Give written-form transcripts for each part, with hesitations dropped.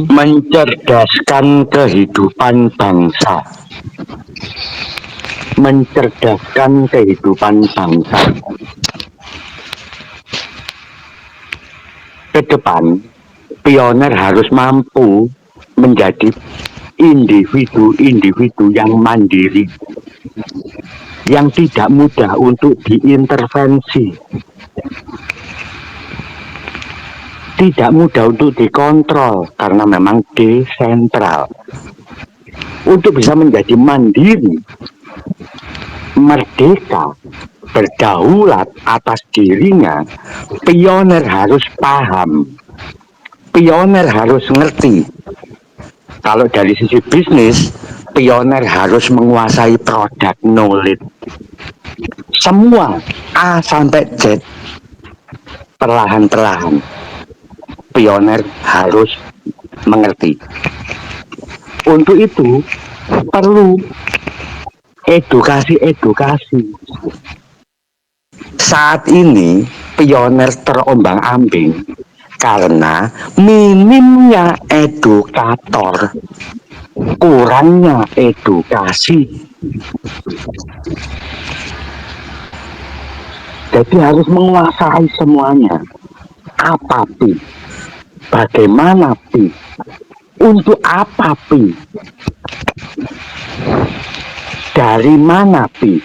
Mencerdaskan kehidupan bangsa. Mencerdaskan kehidupan bangsa. Ke depan, pioner harus mampu menjadi individu-individu yang mandiri, yang tidak mudah untuk diintervensi, tidak mudah untuk dikontrol karena memang desentral. Untuk bisa menjadi mandiri, merdeka, berdaulat atas dirinya, pioner harus paham, pioner harus ngerti. Kalau dari sisi bisnis, pioner harus menguasai product knowledge. Semua A sampai Z, perlahan-perlahan pioner harus mengerti. Untuk itu perlu edukasi. Saat ini pioner terombang-ambing karena minimnya edukator, kurangnya edukasi. Jadi harus menguasai semuanya. Apa pi? Bagaimana pi? Untuk apa pi? Dari mana pi?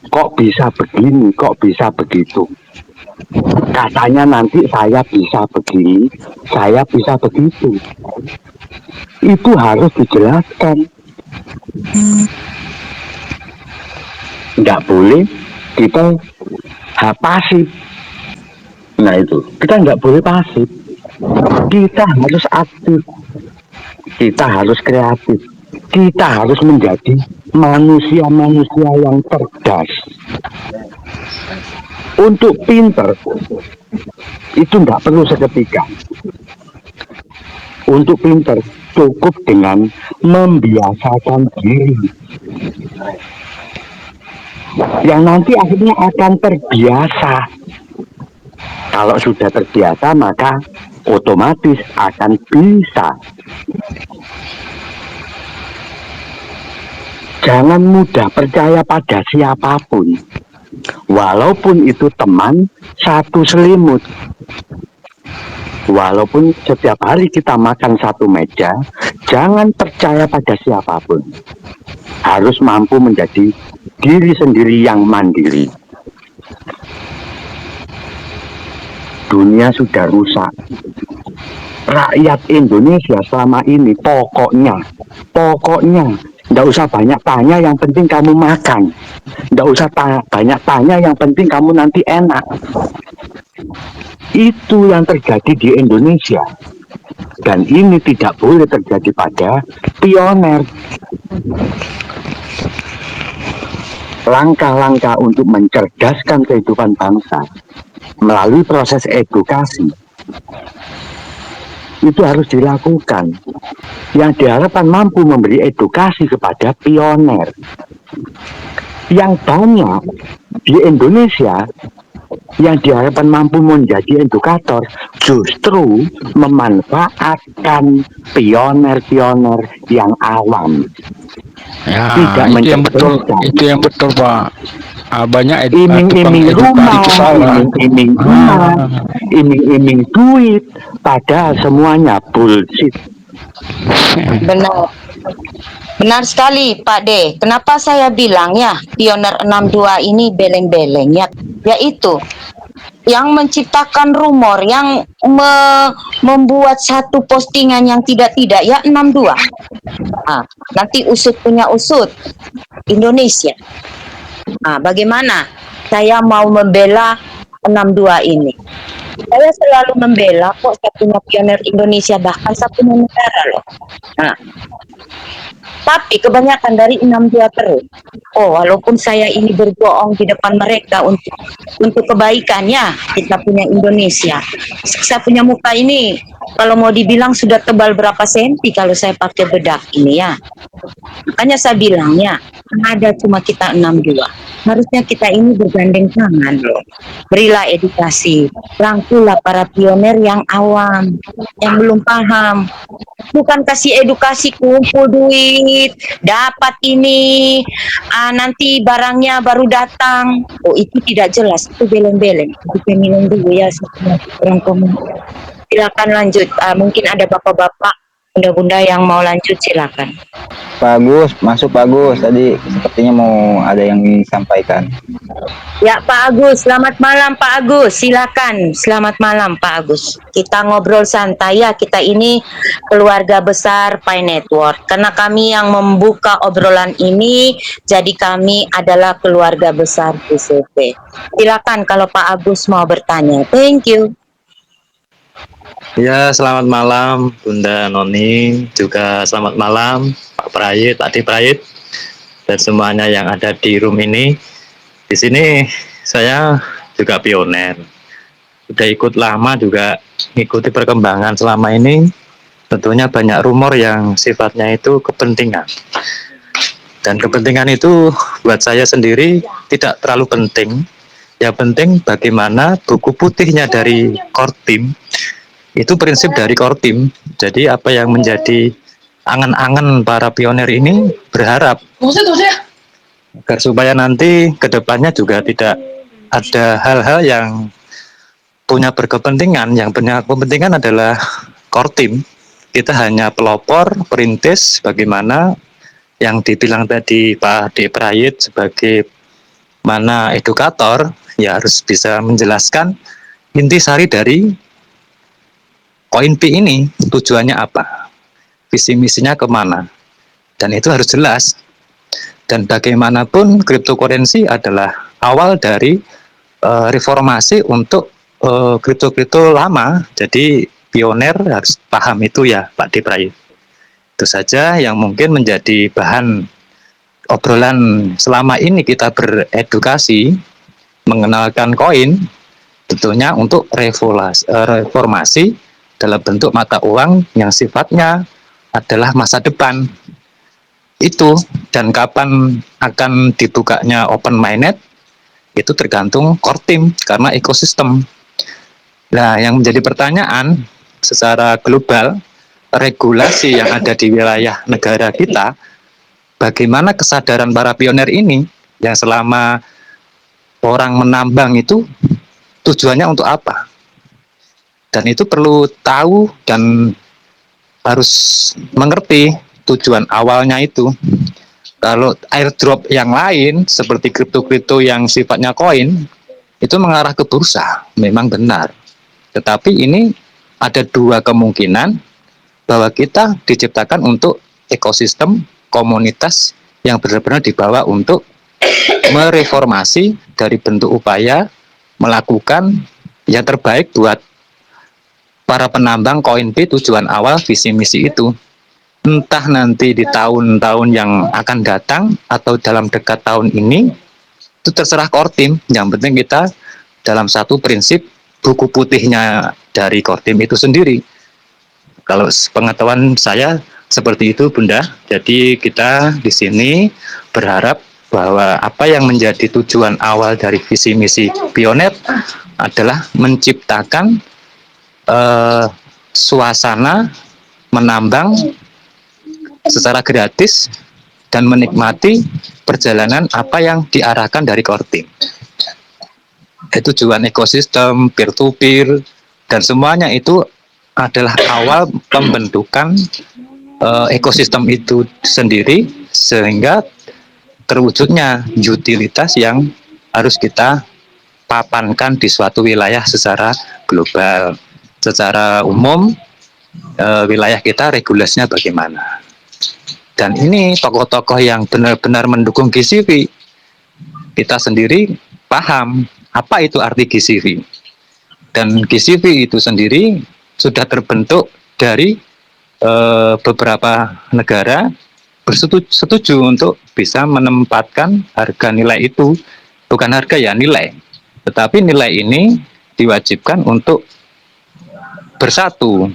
Kok bisa begini, kok bisa begitu? Katanya nanti saya bisa begini, saya bisa begitu. Itu harus dijelaskan. Nggak boleh kita pasif. Nah itu, kita nggak boleh pasif. Kita harus aktif. Kita harus kreatif. Kita harus menjadi manusia-manusia yang cerdas. Untuk pinter, itu nggak perlu seketika. Untuk pinter, cukup dengan membiasakan diri. Yang nanti akhirnya akan terbiasa. Kalau sudah terbiasa, maka otomatis akan bisa. Jangan mudah percaya pada siapapun, walaupun itu teman satu selimut. Walaupun setiap hari kita makan satu meja, jangan percaya pada siapapun. Harus mampu menjadi diri sendiri yang mandiri. Dunia sudah rusak. Rakyat Indonesia selama ini pokoknya nggak usah banyak tanya, yang penting kamu makan. Nggak usah banyak tanya, yang penting kamu nanti enak. Itu yang terjadi di Indonesia. Dan ini tidak boleh terjadi pada pioner. Langkah-langkah untuk mencerdaskan kehidupan bangsa melalui proses edukasi itu harus dilakukan. Yang diharapkan mampu memberi edukasi kepada pioner. Yang banyak di Indonesia yang diharapkan mampu menjadi edukator justru memanfaatkan pioner-pioner yang awam. Ya, Tidak itu yang betul Pak. Banyak iming-iming rumah, iming-iming duit, padahal semuanya bullshit. Benar sekali Pak D. Kenapa saya bilang ya Pioner 62 ini beleng-beleng ya, yaitu yang menciptakan rumor, yang membuat satu postingan yang tidak-tidak ya 62. Nanti usut punya usut Indonesia. Bagaimana saya mau membela 62 ini? Saya selalu membela kok satunya pioner Indonesia, bahkan satunya negara loh. Tapi kebanyakan dari 62 terus. Walaupun saya ini berbohong di depan mereka untuk kebaikannya, kita punya Indonesia. Saya punya muka ini kalau mau dibilang sudah tebal berapa senti kalau saya pakai bedak ini ya. Makanya saya bilang ya, ada cuma kita 62. Harusnya kita ini bergandeng tangan loh. Berilah edukasi, rangkullah para pionir yang awam, yang belum paham. Bukan kasih edukasi kumpul duit, dapat ini, nanti barangnya baru datang. Oh itu tidak jelas, itu beleng-beleng. Kita minum dulu ya, orang komen. Silakan lanjut. Mungkin ada bapak-bapak, bunda-bunda yang mau lanjut silakan. Pak Agus, masuk Pak Agus. Tadi sepertinya mau ada yang disampaikan. Ya Pak Agus, selamat malam Pak Agus. Silakan. Selamat malam Pak Agus. Kita ngobrol santai ya. Kita ini keluarga besar Pi Network. Karena kami yang membuka obrolan ini, jadi kami adalah keluarga besar PCP. Silakan kalau Pak Agus mau bertanya. Thank you. Ya, selamat malam Bunda Noni, juga selamat malam Pak Prayit, Adi Prayit, dan semuanya yang ada di room ini. Di sini saya juga pioner, udah ikut lama juga ngikuti perkembangan selama ini. Tentunya banyak rumor yang sifatnya itu kepentingan. Dan kepentingan itu buat saya sendiri tidak terlalu penting. Yang penting bagaimana buku putihnya dari core team. Itu prinsip dari core team. Jadi apa yang menjadi angan-angan para pionir ini berharap agar supaya nanti kedepannya juga tidak ada hal-hal yang punya berkepentingan. Yang punya kepentingan adalah core team. Kita hanya pelopor, perintis, bagaimana yang dibilang tadi Pak D. Prayit sebagai mana edukator, ya harus bisa menjelaskan intisari dari koin Pi ini tujuannya apa, visi misinya kemana, dan itu harus jelas. Dan bagaimanapun cryptocurrency adalah awal dari reformasi untuk kripto-kripto lama. Jadi pionir harus paham itu ya Pak Diprai. Itu saja yang mungkin menjadi bahan obrolan selama ini, kita beredukasi mengenalkan koin, tentunya untuk reformasi dalam bentuk mata uang yang sifatnya adalah masa depan itu. Dan kapan akan dibukanya open mainnet itu tergantung core team karena ekosistem. Nah, yang menjadi pertanyaan secara global, regulasi yang ada di wilayah negara kita, bagaimana kesadaran para pionir ini yang selama orang menambang itu tujuannya untuk apa? Dan itu perlu tahu dan harus mengerti tujuan awalnya itu. Kalau airdrop yang lain seperti kripto-kripto yang sifatnya koin itu mengarah ke bursa, memang benar. Tetapi ini ada dua kemungkinan bahwa kita diciptakan untuk ekosistem komunitas yang benar-benar dibawa untuk mereformasi dari bentuk upaya melakukan yang terbaik buat para penambang koin Pi. Tujuan awal visi misi itu entah nanti di tahun-tahun yang akan datang atau dalam dekat tahun ini, itu terserah core team. Yang penting kita dalam satu prinsip buku putihnya dari core team itu sendiri. Kalau pengetahuan saya seperti itu Bunda. Jadi kita di sini berharap bahwa apa yang menjadi tujuan awal dari visi misi pionir adalah menciptakan suasana menambang secara gratis dan menikmati perjalanan apa yang diarahkan dari core team. Itu tujuan ekosistem, peer-to-peer, dan semuanya itu adalah awal pembentukan ekosistem itu sendiri, sehingga terwujudnya utilitas yang harus kita papankan di suatu wilayah secara global. Secara umum wilayah kita regulasinya bagaimana. Dan ini tokoh-tokoh yang benar-benar mendukung GCV. Kita sendiri paham apa itu arti GCV. Dan GCV itu sendiri sudah terbentuk dari beberapa negara setuju untuk bisa menempatkan harga nilai itu. Bukan harga ya, nilai. Tetapi nilai ini diwajibkan untuk bersatu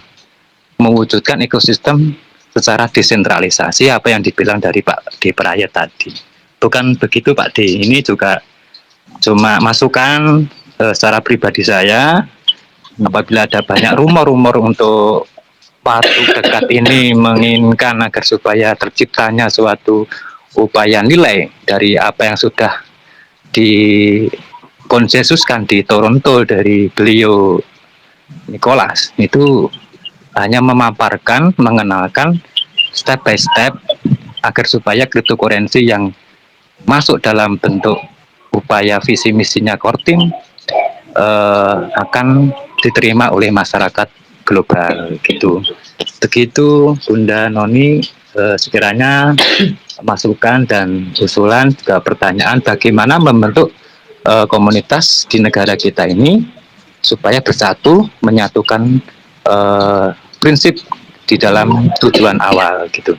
mewujudkan ekosistem secara desentralisasi apa yang dibilang dari Pak D. Prayet tadi. Bukan begitu Pak D, ini juga cuma masukan secara pribadi saya. Apabila ada banyak rumor-rumor untuk waktu dekat ini menginginkan agar supaya terciptanya suatu upaya nilai dari apa yang sudah dikonsensuskan di Toronto dari beliau Nicholas, itu hanya memaparkan, mengenalkan step by step agar supaya cryptocurrency yang masuk dalam bentuk upaya visi misinya Kortim akan diterima oleh masyarakat global gitu. Begitu Bunda Noni, sekiranya masukan dan usulan juga pertanyaan bagaimana membentuk komunitas di negara kita ini supaya bersatu menyatukan prinsip di dalam tujuan awal gitu.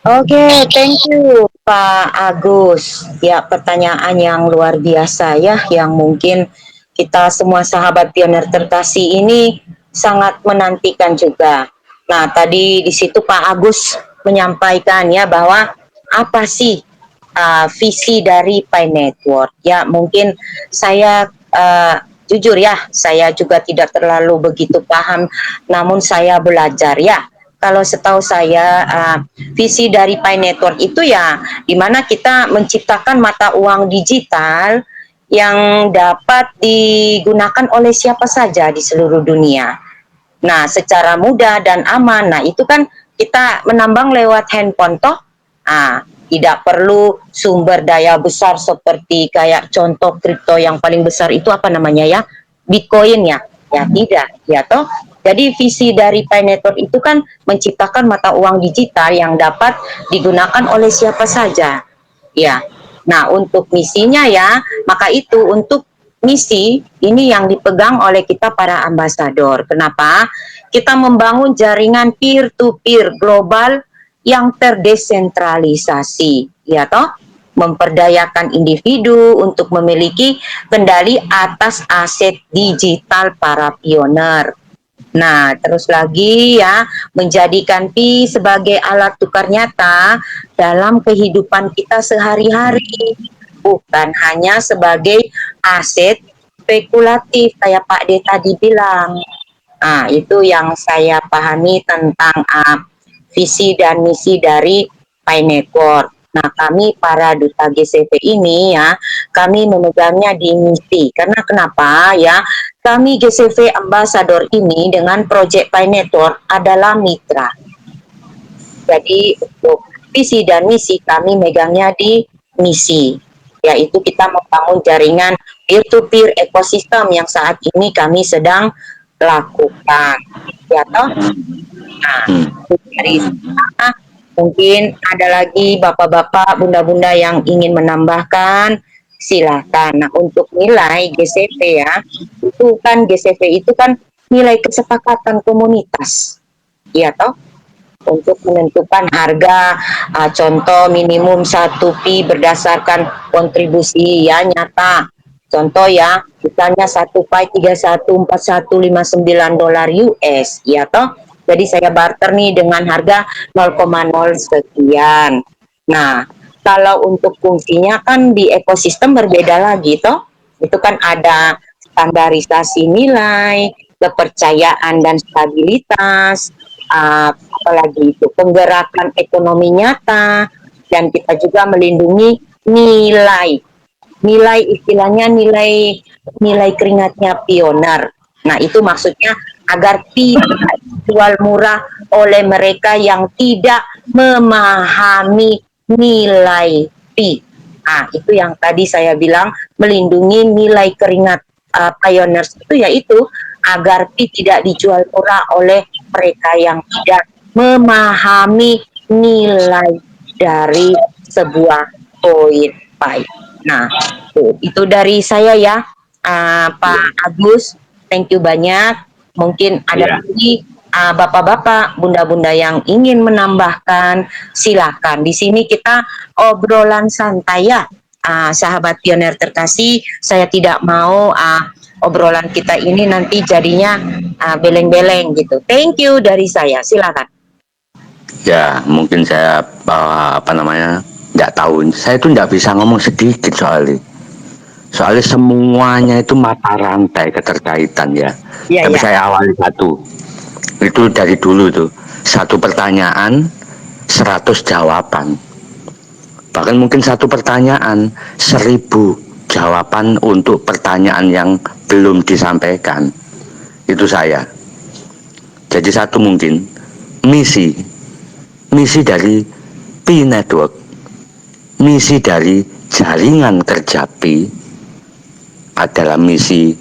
Oke, thank you Pak Agus. Ya, pertanyaan yang luar biasa ya, yang mungkin kita semua sahabat pioner terkasih ini sangat menantikan juga. Nah, tadi di situ Pak Agus menyampaikan ya bahwa apa sih visi dari Pi Network. Ya, mungkin saya jujur ya, saya juga tidak terlalu begitu paham, namun saya belajar ya. Kalau setahu saya visi dari Pi Network itu ya dimana kita menciptakan mata uang digital yang dapat digunakan oleh siapa saja di seluruh dunia. Nah, secara mudah dan aman. Nah, itu kan kita menambang lewat handphone toh. Tidak perlu sumber daya besar seperti kayak contoh kripto yang paling besar itu apa namanya ya? Bitcoin ya. Ya tidak, ya toh. Jadi visi dari Pi Network itu kan menciptakan mata uang digital yang dapat digunakan oleh siapa saja. Ya. Nah, untuk misinya ya, maka itu untuk misi ini yang dipegang oleh kita para ambasador. Kenapa? Kita membangun jaringan peer-to-peer global yang terdesentralisasi, ya toh? Memperdayakan individu untuk memiliki kendali atas aset digital para pioner. Nah, terus lagi ya, menjadikan Pi sebagai alat tukar nyata dalam kehidupan kita sehari-hari, bukan hanya sebagai aset spekulatif kayak Pak D tadi bilang. Nah, itu yang saya pahami tentang visi dan misi dari Pi Network. Nah, kami para duta GCV ini ya, kami memegangnya di misi. Karena kenapa ya? Kami GCV Ambassador ini dengan Project Pi Network adalah mitra. Jadi untuk visi dan misi kami megangnya di misi, yaitu kita membangun jaringan peer-to-peer ekosistem yang saat ini kami sedang lakukan. Ya toh? Nah, dari sana mungkin ada lagi bapak-bapak, bunda-bunda yang ingin menambahkan, silakan. Nah, untuk nilai GCV ya, itu kan GCV itu kan nilai kesepakatan komunitas, ya toh, untuk menentukan harga, contoh minimum 1 Pi berdasarkan kontribusi ya nyata. Contoh ya, misalnya 1 Pi 314159 dolar US, ya toh. Jadi saya barter nih dengan harga 0,0 sekian. Nah, kalau untuk fungsinya kan di ekosistem berbeda lagi toh. Itu kan ada standarisasi nilai, kepercayaan dan stabilitas, apalagi itu penggerakan ekonomi nyata, dan kita juga melindungi nilai istilahnya nilai keringatnya pioner. Nah, itu maksudnya agar tidak dijual murah oleh mereka yang tidak memahami nilai Pi. Nah, itu yang tadi saya bilang melindungi nilai keringat pioneers itu, yaitu agar Pi tidak dijual murah oleh mereka yang tidak memahami nilai dari sebuah koin Pi. Nah, itu dari saya ya, Pak Agus. Thank you banyak. Mungkin ada lagi bapak-bapak, bunda-bunda yang ingin menambahkan, silakan. Di sini kita obrolan santai ya, sahabat pioner terkasih. Saya tidak mau obrolan kita ini nanti jadinya beleng-beleng gitu. Thank you dari saya, silakan. Ya, mungkin saya nggak tahu. Saya tuh nggak bisa ngomong sedikit soalnya. Soalnya semuanya itu mata rantai keterkaitan ya. Iya, Tapi ya. saya awali satu. Itu dari dulu tuh. Satu pertanyaan, 100 jawaban. Bahkan mungkin satu pertanyaan, 1000 jawaban untuk pertanyaan yang belum disampaikan. Itu saya. Jadi satu mungkin, misi dari P-Network, misi dari jaringan kerja P adalah misi